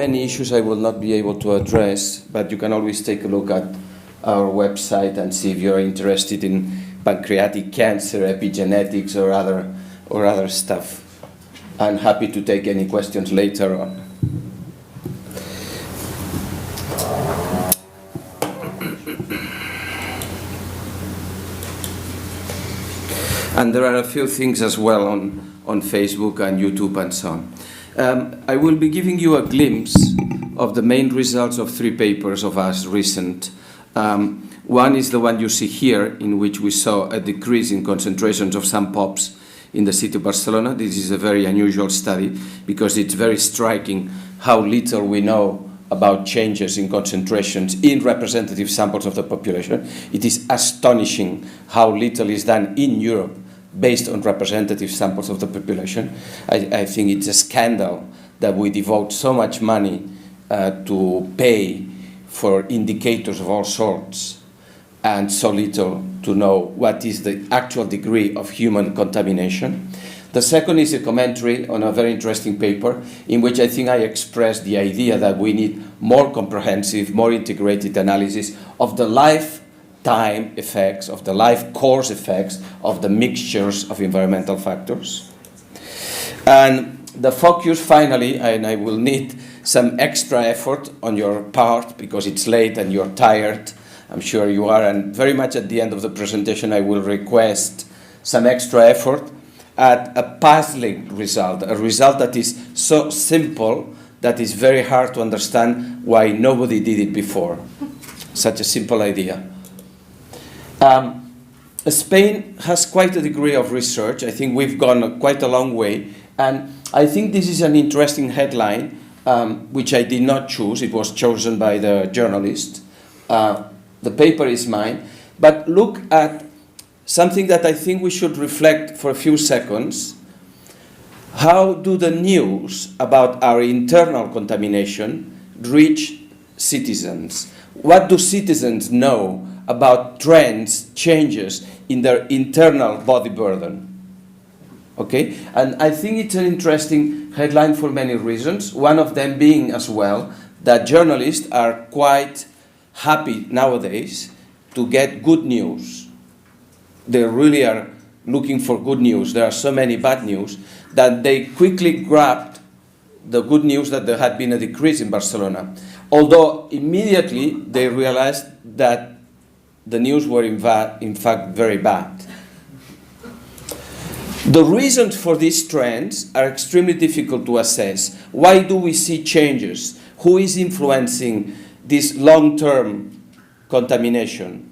many issues I will not be able to address, but you can always take a look at our website and see if you're interested in pancreatic cancer, epigenetics, or other stuff. I'm happy to take any questions later on. And there are a few things as well on Facebook and YouTube and so on. I will be giving you a glimpse of the main results of 3 papers of us recent. One is the one you see here, in which we saw a decrease in concentrations of some POPs in the city of Barcelona. This is a very unusual study because it's very striking how little we know about changes in concentrations in representative samples of the population. It is astonishing how little is done in Europe based on representative samples of the population. I think it's a scandal that we devote so much money to pay for indicators of all sorts and so little to know what is the actual degree of human contamination. The second is a commentary on a very interesting paper in which I think I expressed the idea that we need more comprehensive, more integrated analysis of the lifetime effects, of the life course effects of the mixtures of environmental factors. And the focus finally, and I will need some extra effort on your part because it's late and you're tired, I'm sure you are, and very much at the end of the presentation I will request some extra effort at a puzzling result, a result that is so simple that it's very hard to understand why nobody did it before. Such a simple idea. Spain has quite a degree of research. I think we've gone quite a long way, and I think this is an interesting headline, which I did not choose. It was chosen by the journalist. The paper is mine, but look at something that I think we should reflect for a few seconds. How do the news about our internal contamination reach citizens? What do citizens know about trends, changes in their internal body burden? Okay, and I think it's an interesting headline for many reasons. One of them being as well that journalists are quite happy nowadays to get good news. They really are looking for good news. There are so many bad news that they quickly grabbed the good news that there had been a decrease in Barcelona. Although immediately they realized that the news were in fact very bad. The reasons for these trends are extremely difficult to assess. Why do we see changes? Who is influencing this long-term contamination?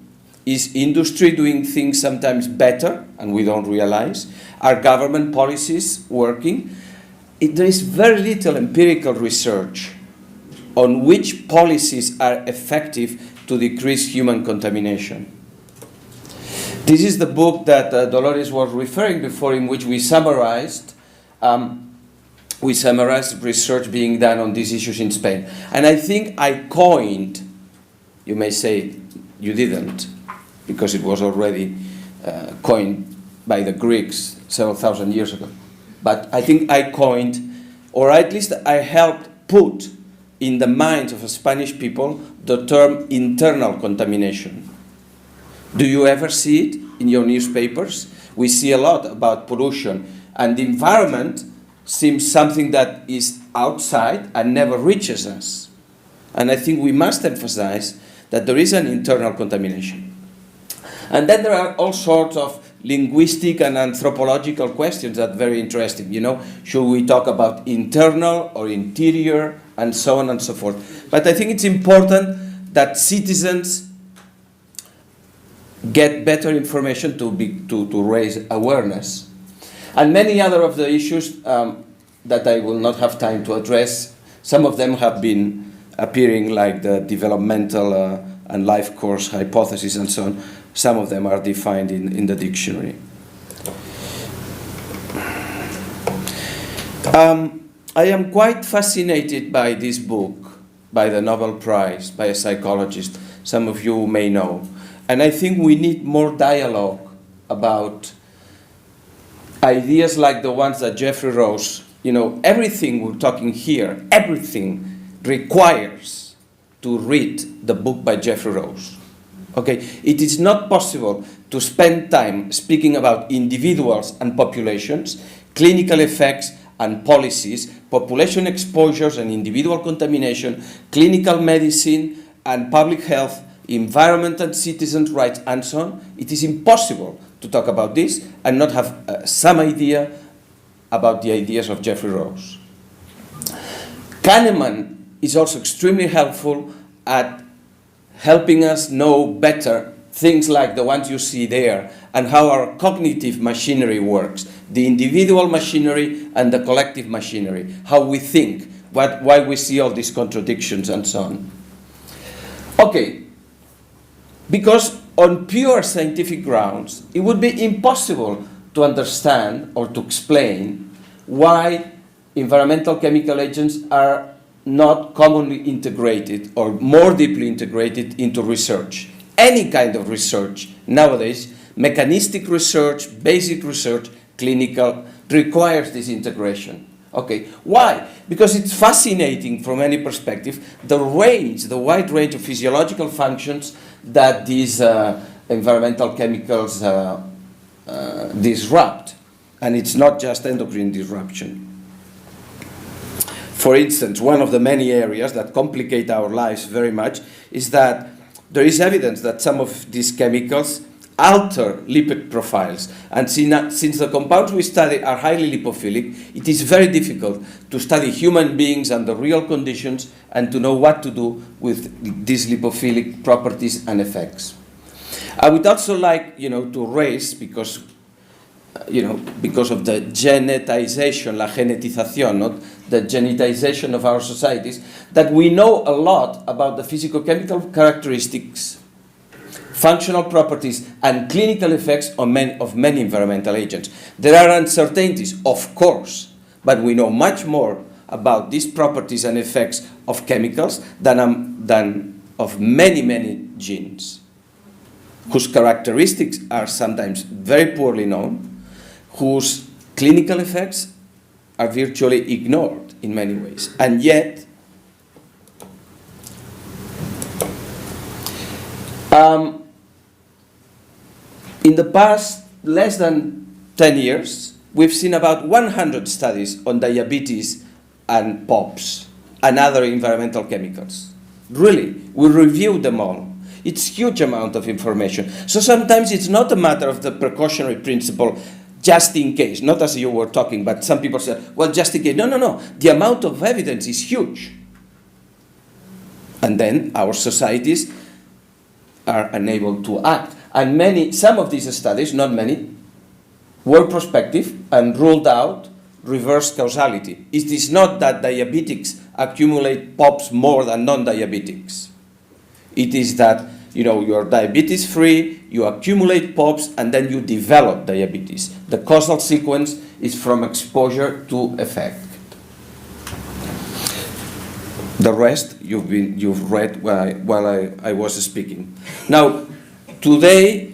Is industry doing things sometimes better and we don't realize? Are government policies working? There is very little empirical research on which policies are effective to decrease human contamination. This is the book that Dolores was referring before, in which we summarized research being done on these issues in Spain. And I think I coined, you may say you didn't, because it was already coined by the Greeks several thousand years ago. But I think I coined, or at least I helped put in the minds of the Spanish people the term internal contamination. Do you ever see it in your newspapers? We see a lot about pollution, and the environment seems something that is outside and never reaches us. And I think we must emphasize that there is an internal contamination. And then there are all sorts of linguistic and anthropological questions that are very interesting. You know, should we talk about internal or interior, and so on and so forth. But I think it's important that citizens get better information to raise awareness. And many other of the issues that I will not have time to address, some of them have been appearing, like the developmental and life course hypothesis and so on. Some of them are defined in the dictionary. I am quite fascinated by this book, by the Nobel Prize, by a psychologist, some of you may know. And I think we need more dialogue about ideas like the ones that Jeffrey Rose, you know, everything we're talking here, everything requires to read the book by Jeffrey Rose. Okay, it is not possible to spend time speaking about individuals and populations, clinical effects and policies, population exposures and individual contamination, clinical medicine and public health, environment and citizens' rights, and so on. It is impossible to talk about this and not have some idea about the ideas of Jeffrey Rose. Kahneman is also extremely helpful at helping us know better things like the ones you see there and how our cognitive machinery works, the individual machinery and the collective machinery, how we think, why we see all these contradictions and so on. Okay, because on pure scientific grounds, it would be impossible to understand or to explain why environmental chemical agents are not commonly integrated or more deeply integrated into research. Any kind of research nowadays, mechanistic research, basic research, clinical, requires this integration. Okay, why? Because it's fascinating from any perspective, the wide range of physiological functions that these environmental chemicals disrupt. And it's not just endocrine disruption. For instance, one of the many areas that complicate our lives very much is that there is evidence that some of these chemicals alter lipid profiles. And since the compounds we study are highly lipophilic, it is very difficult to study human beings under real conditions and to know what to do with these lipophilic properties and effects. I would also like, to raise, because of the genetization, la genetización, not the genetization of our societies, that we know a lot about the physicochemical characteristics, functional properties, and clinical effects of many environmental agents. There are uncertainties, of course, but we know much more about these properties and effects of chemicals than of many genes, whose characteristics are sometimes very poorly known, whose clinical effects are virtually ignored in many ways. And yet, in the past less than 10 years, we've seen about 100 studies on diabetes and POPs and other environmental chemicals. Really, we reviewed them all. It's a huge amount of information. So sometimes it's not a matter of the precautionary principle, just in case, not as you were talking, but some people said, well, just in case. No. The amount of evidence is huge. And then our societies are unable to act. And some of these studies, not many, were prospective and ruled out reverse causality. It is not that diabetics accumulate POPs more than non-diabetics. It is that you're diabetes free, you accumulate POPs, and then you develop diabetes. The causal sequence is from exposure to effect. The rest you've read while I was speaking. Now, today,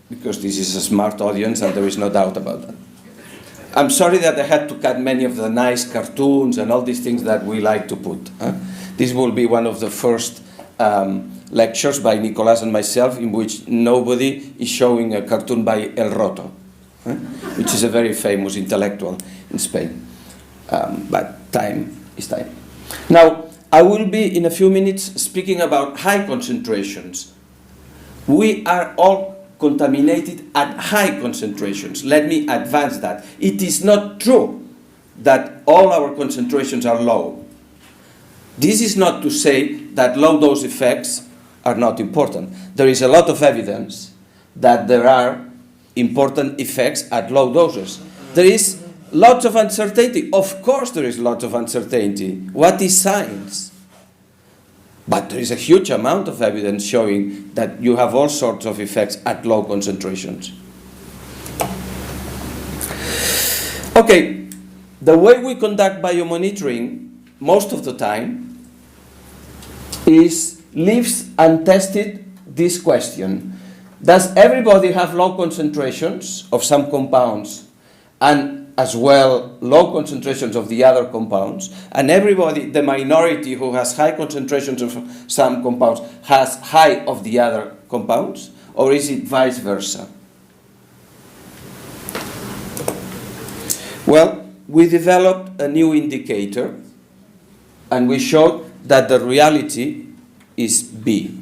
because this is a smart audience and there is no doubt about that, I'm sorry that I had to cut many of the nice cartoons and all these things that we like to put. This will be one of the first lectures by Nicolas and myself in which nobody is showing a cartoon by El Roto, which is a very famous intellectual in Spain. But time is time. Now, I will be in a few minutes speaking about high concentrations. We are all contaminated at high concentrations. Let me advance that. It is not true that all our concentrations are low. This is not to say that low dose effects are not important. There is a lot of evidence that there are important effects at low doses. There is lots of uncertainty. Of course there is lots of uncertainty. What is science? But there is a huge amount of evidence showing that you have all sorts of effects at low concentrations. Okay, the way we conduct biomonitoring most of the time leaves untested this question. Does everybody have low concentrations of some compounds? And as well low concentrations of the other compounds, and everybody, the minority who has high concentrations of some compounds, has high of the other compounds, or is it vice versa? Well, we developed a new indicator, and we showed that the reality is B.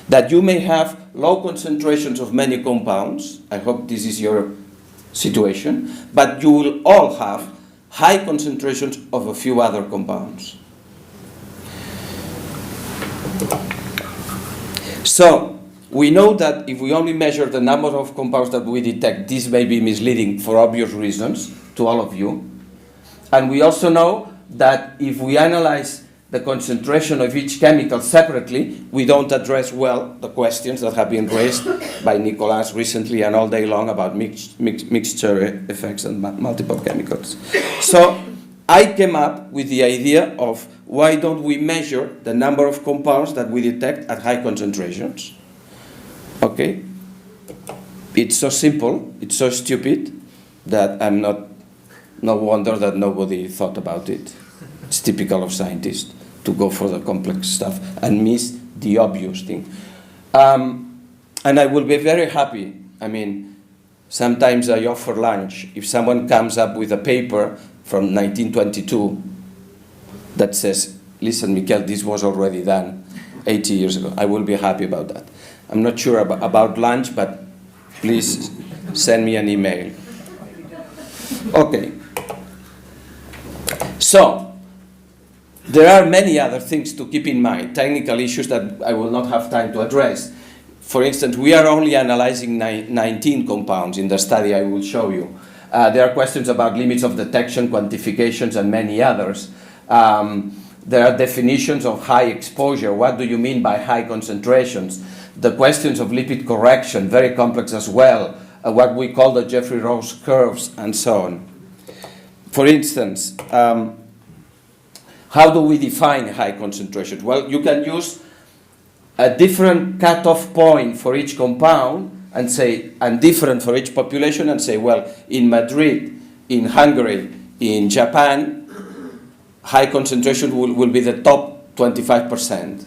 That you may have low concentrations of many compounds, I hope this is your situation, but you will all have high concentrations of a few other compounds. So, we know that if we only measure the number of compounds that we detect, this may be misleading for obvious reasons to all of you. And we also know that if we analyze the concentration of each chemical separately, we don't address well the questions that have been raised by Nicolas recently and all day long about mixture effects and multiple chemicals. So I came up with the idea of why don't we measure the number of compounds that we detect at high concentrations? Okay? It's so simple, it's so stupid that no wonder that nobody thought about it. It's typical of scientists to go for the complex stuff and miss the obvious thing. And I will be very happy. I mean, sometimes I offer lunch. If someone comes up with a paper from 1922 that says, listen, Miquel, this was already done 80 years ago, I will be happy about that. I'm not sure about lunch, but please send me an email. Okay. So, there are many other things to keep in mind, technical issues that I will not have time to address. For instance, we are only analyzing 19 compounds in the study I will show you. There are questions about limits of detection, quantifications, and many others. There are definitions of high exposure. What do you mean by high concentrations? The questions of lipid correction, very complex as well. What we call the Jeffrey-Rose curves, and so on. For instance, how do we define high concentration? Well, you can use a different cutoff point for each compound and say, and different for each population, and say, well, in Madrid, in Hungary, in Japan, high concentration will be the top 25%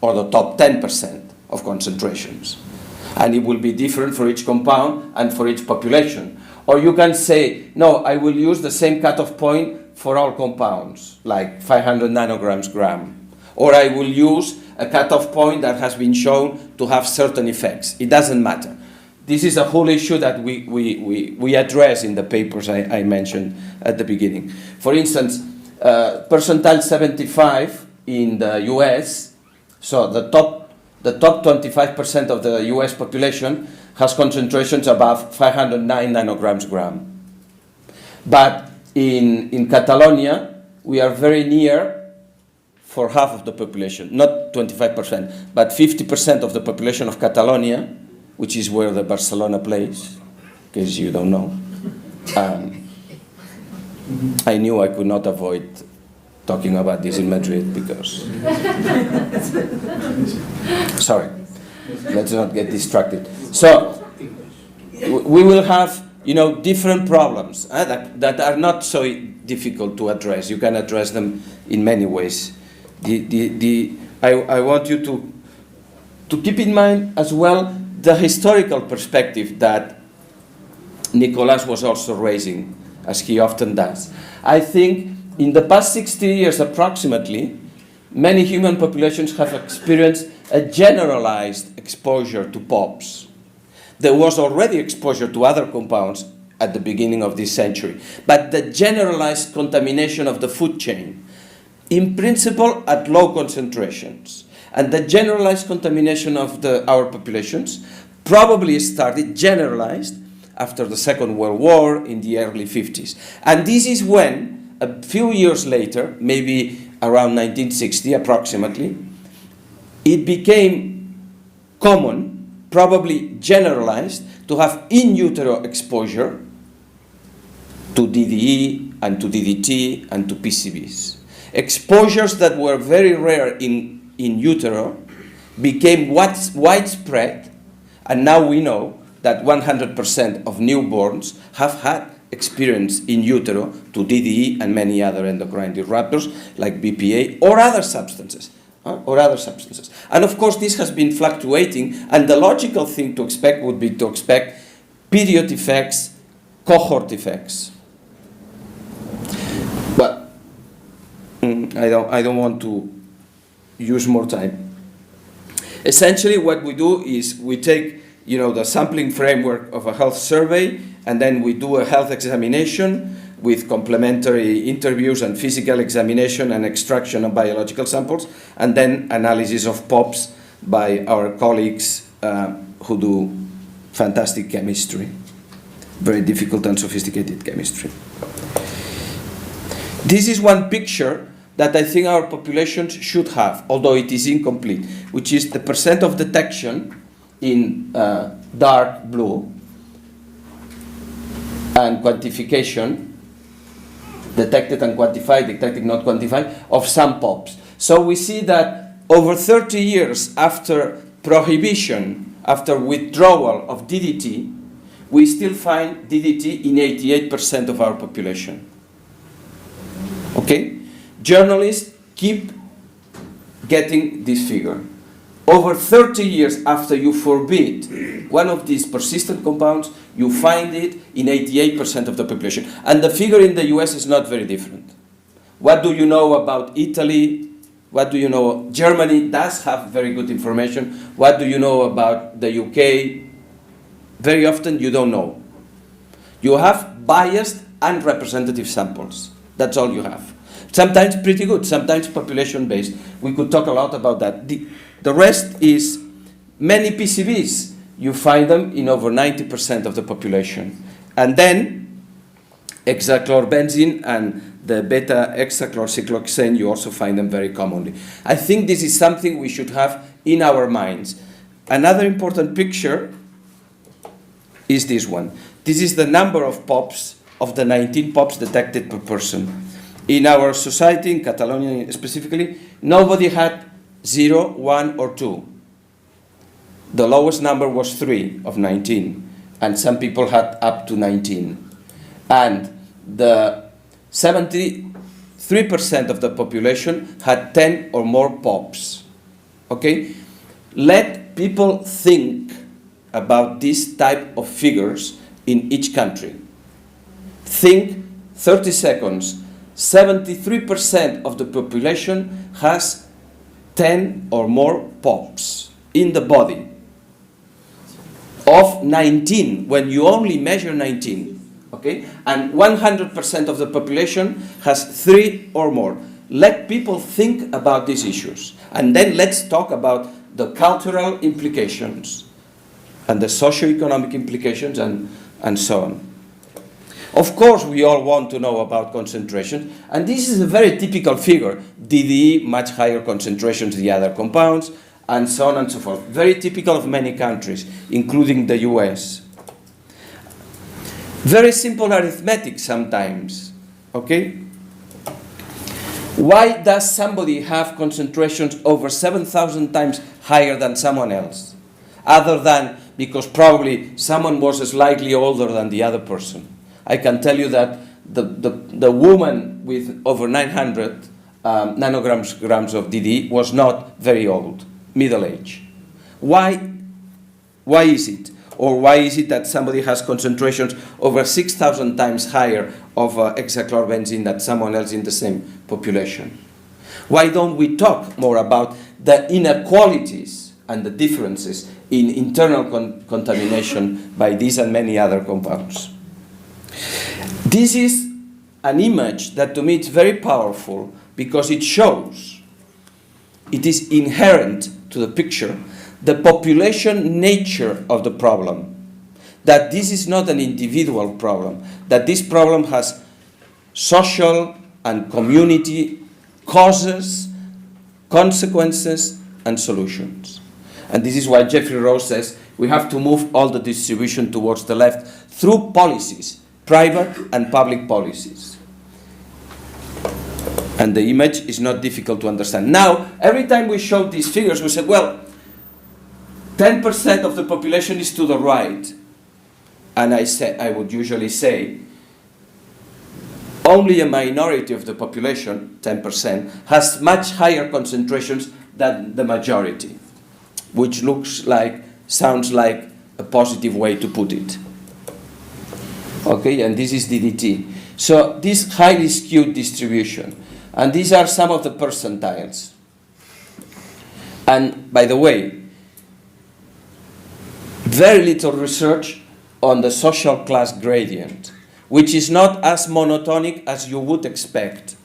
or the top 10% of concentrations. And it will be different for each compound and for each population. Or you can say, no, I will use the same cutoff point for all compounds, like 500 nanograms gram. Or I will use a cutoff point that has been shown to have certain effects. It doesn't matter. This is a whole issue that we address in the papers I mentioned at the beginning. For instance, percentile 75 in the US, so the top 25% of the US population has concentrations above 509 nanograms gram. But in Catalonia, we are very near for half of the population, not 25%, but 50% of the population of Catalonia, which is where the Barcelona plays, in case you don't know. I knew I could not avoid talking about this in Madrid because... Sorry, let's not get distracted. So, we will have, different problems that are not so difficult to address. You can address them in many ways. I want you to keep in mind as well the historical perspective that Nicolas was also raising, as he often does. I think in the past 60 years approximately, many human populations have experienced a generalized exposure to POPs. There was already exposure to other compounds at the beginning of this century, but the generalized contamination of the food chain, in principle at low concentrations, and the generalized contamination of our populations probably started generalized after the Second World War in the early 50s. And this is when, a few years later, maybe around 1960 approximately, it became common, probably generalized, to have in utero exposure to DDE and to DDT and to PCBs. Exposures that were very rare in utero became widespread, and now we know that 100% of newborns have had experience in utero to DDE and many other endocrine disruptors like BPA or other substances. And of course this has been fluctuating, and the logical thing to expect would be to expect period effects, cohort effects. But I don't want to use more time. Essentially what we do is we take the sampling framework of a health survey, and then we do a health examination with complementary interviews and physical examination and extraction of biological samples, and then analysis of POPs by our colleagues who do fantastic chemistry, very difficult and sophisticated chemistry. This is one picture that I think our populations should have, although it is incomplete, which is the percent of detection in dark blue and quantification, detected and quantified, detected not quantified, of some POPs. So we see that over 30 years after prohibition, after withdrawal of DDT, we still find DDT in 88% of our population. Okay? Journalists keep getting this figure. Over 30 years after you forbid one of these persistent compounds, you find it in 88% of the population. And the figure in the US is not very different. What do you know about Italy? What do you know? Germany does have very good information. What do you know about the UK? Very often you don't know. You have biased and representative samples. That's all you have. Sometimes pretty good, sometimes population-based. We could talk a lot about that. The rest is many PCBs. You find them in over 90% of the population. And then hexachlorobenzene and the beta-hexachlorocyclohexane, you also find them very commonly. I think this is something we should have in our minds. Another important picture is this one. This is the number of POPs, of the 19 POPs detected per person. In our society, in Catalonia specifically, nobody had 0, 1, or 2. The lowest number was 3 of 19, and some people had up to 19. And the 73% of the population had 10 or more POPs. Okay? Let people think about this type of figures in each country. Think 30 seconds. 73% of the population has 10 or more POPs in the body. Of 19, when you only measure 19, okay? And 100% of the population has 3 or more. Let people think about these issues. And then let's talk about the cultural implications and the socioeconomic implications and so on. Of course, we all want to know about concentration, and this is a very typical figure. DDE, much higher concentrations than the other compounds, and so on and so forth. Very typical of many countries, including the US. Very simple arithmetic sometimes, okay? Why does somebody have concentrations over 7,000 times higher than someone else? Other than because probably someone was slightly older than the other person. I can tell you that the woman with over 900 nanograms of DDE was not very old, middle age. Why is it? Or why is it that somebody has concentrations over 6,000 times higher of hexachlorobenzene than someone else in the same population? Why don't we talk more about the inequalities and the differences in internal contamination by these and many other compounds? This is an image that to me is very powerful because it shows, it is inherent to the picture, the population nature of the problem. That this is not an individual problem, that this problem has social and community causes, consequences, and solutions. And this is why Jeffrey Rose says we have to move all the distribution towards the left through policies, private and public policies. And the image is not difficult to understand. Now, every time we show these figures, we said, well, 10% of the population is to the right. And I would usually say, only a minority of the population, 10%, has much higher concentrations than the majority, which sounds like a positive way to put it. Okay, and this is DDT. So this highly skewed distribution, and these are some of the percentiles. And by the way, very little research on the social class gradient, which is not as monotonic as you would expect.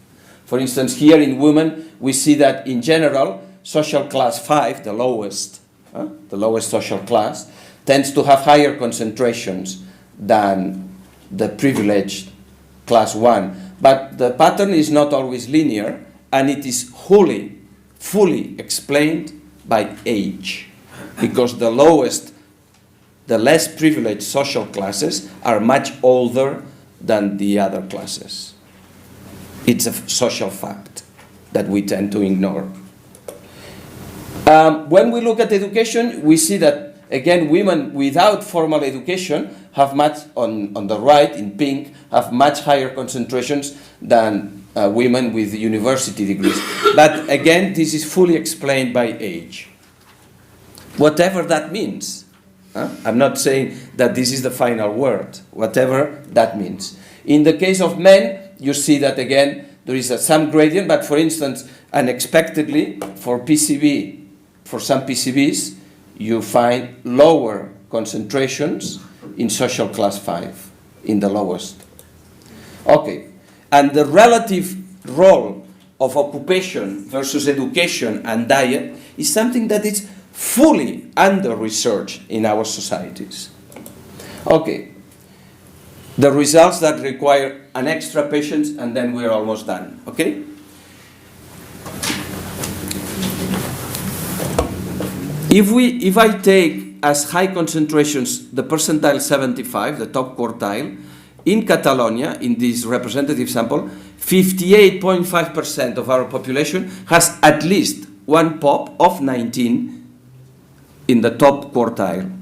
For instance, here in women, we see that in general, social class 5, the lowest social class, tends to have higher concentrations than the privileged class 1. But the pattern is not always linear, and it is fully explained by age, because the less privileged social classes are much older than the other classes. It's a social fact that we tend to ignore. When we look at education, we see that, again, women without formal education have much, on the right, in pink, have much higher concentrations than women with university degrees. But again, this is fully explained by age. Whatever that means. I'm not saying that this is the final word, whatever that means. In the case of men, you see that again, there is some gradient, but for instance, unexpectedly, for some PCBs, you find lower concentrations in social class 5, in the lowest. Okay, and the relative role of occupation versus education and diet is something that is fully under-researched in our societies. Okay, the results that require an extra patience, and then we're almost done, okay? If I take as high concentrations the percentile 75, the top quartile, in Catalonia, in this representative sample, 58.5% of our population has at least one POP of 19 in the top quartile.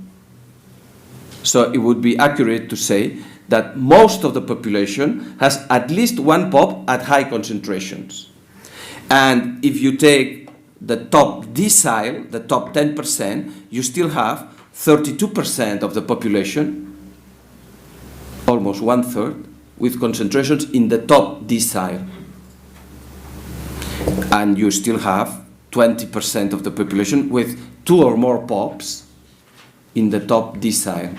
So it would be accurate to say that most of the population has at least one POP at high concentrations. And if you take the top decile, the top 10%, you still have 32% of the population, almost 1/3, with concentrations in the top decile. And you still have 20% of the population with 2 or more POPs in the top decile.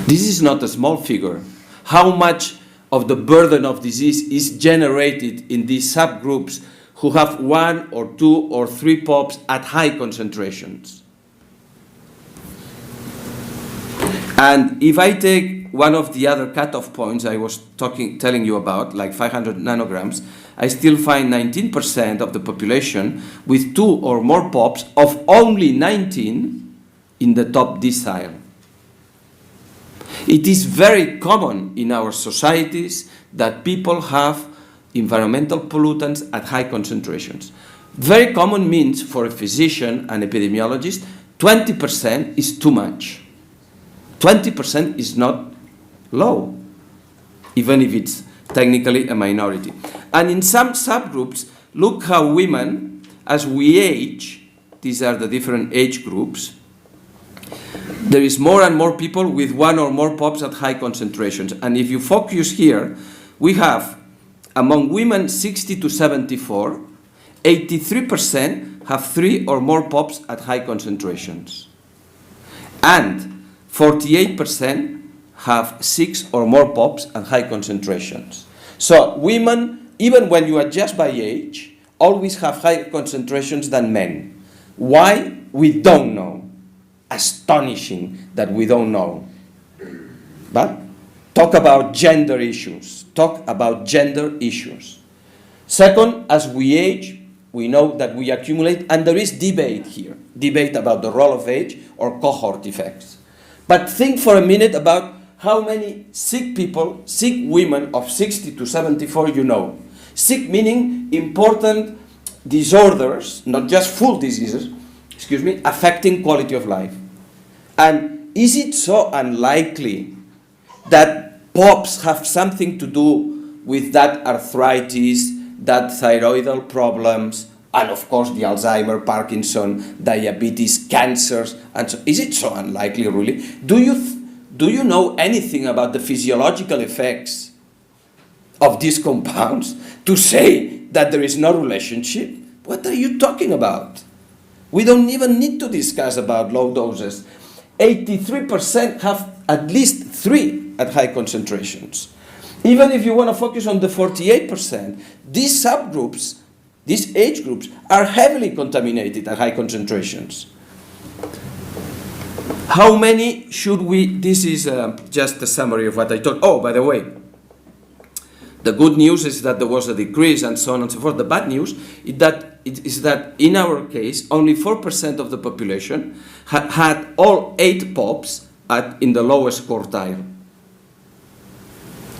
This is not a small figure. How much of the burden of disease is generated in these subgroups who have 1 or 2 or 3 POPs at high concentrations? And if I take one of the other cutoff points I was telling you about, like 500 nanograms, I still find 19% of the population with 2 or more POPs of only 19 in the top decile. It is very common in our societies that people have environmental pollutants at high concentrations. Very common means for a physician and epidemiologist, 20% is too much. 20% is not low, even if it's technically a minority. And in some subgroups, look how women, as we age, these are the different age groups, there is more and more people with 1 or more POPs at high concentrations. And if you focus here, we have, among women 60 to 74, 83% have 3 or more POPs at high concentrations. And 48% have 6 or more POPs at high concentrations. So women, even when you adjust by age, always have higher concentrations than men. Why? We don't know. Astonishing that we don't know. But talk about gender issues. Talk about gender issues. Second, as we age, we know that we accumulate, and there is debate here. Debate about the role of age or cohort effects. But think for a minute about how many sick people, sick women of 60 to 74 you know. Sick meaning important disorders, not just full diseases, affecting quality of life. And is it so unlikely that POPs have something to do with that arthritis, that thyroidal problems, and of course the Alzheimer, Parkinson, diabetes, cancers, and so. Is it so unlikely, really? Do you know anything about the physiological effects of these compounds to say that there is no relationship? What are you talking about? We don't even need to discuss about low doses. 83% have at least 3 at high concentrations. Even if you want to focus on the 48%, these subgroups, these age groups, are heavily contaminated at high concentrations. How many should we, this is just a summary of what I told. Oh, by the way, the good news is that there was a decrease and so on and so forth. The bad news is that in our case, only 4% of the population had all 8 POPs in the lowest quartile.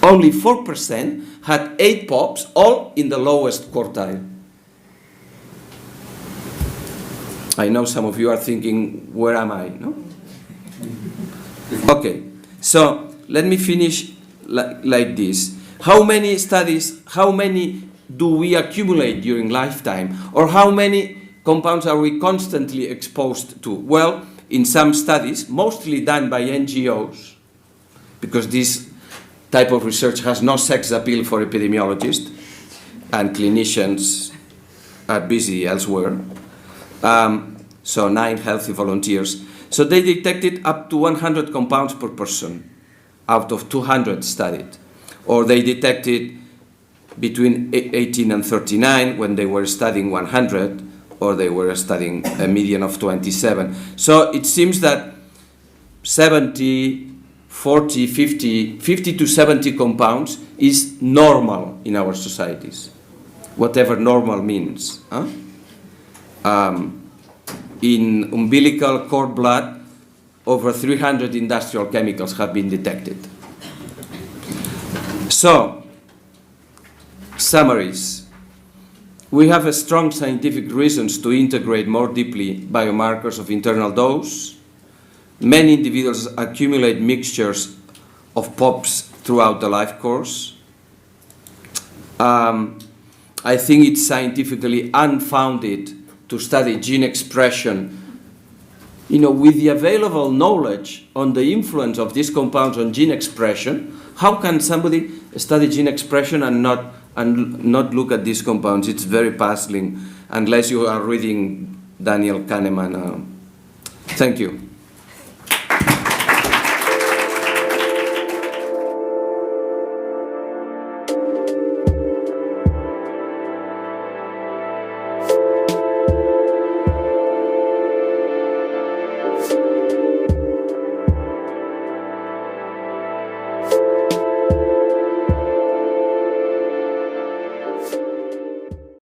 Only 4% had 8 POPs, all in the lowest quartile. I know some of you are thinking, where am I? No? Okay, so let me finish like this. How many studies, how many do we accumulate during lifetime? Or how many compounds are we constantly exposed to? Well, in some studies, mostly done by NGOs, because this type of research has no sex appeal for epidemiologists, and clinicians are busy elsewhere. So 9 healthy volunteers. So they detected up to 100 compounds per person out of 200 studied. Or they detected between 18 and 39 when they were studying 100, or they were studying a median of 27. So it seems that 70, 40, 50 to 70 compounds is normal in our societies, whatever normal means. Huh? In umbilical cord blood, over 300 industrial chemicals have been detected. So, summaries. We have a strong scientific reasons to integrate more deeply biomarkers of internal dose. Many individuals accumulate mixtures of POPs throughout the life course. I think it's scientifically unfounded to study gene expression. With the available knowledge on the influence of these compounds on gene expression, how can somebody study gene expression and not look at these compounds? It's very puzzling, unless you are reading Daniel Kahneman. Thank you.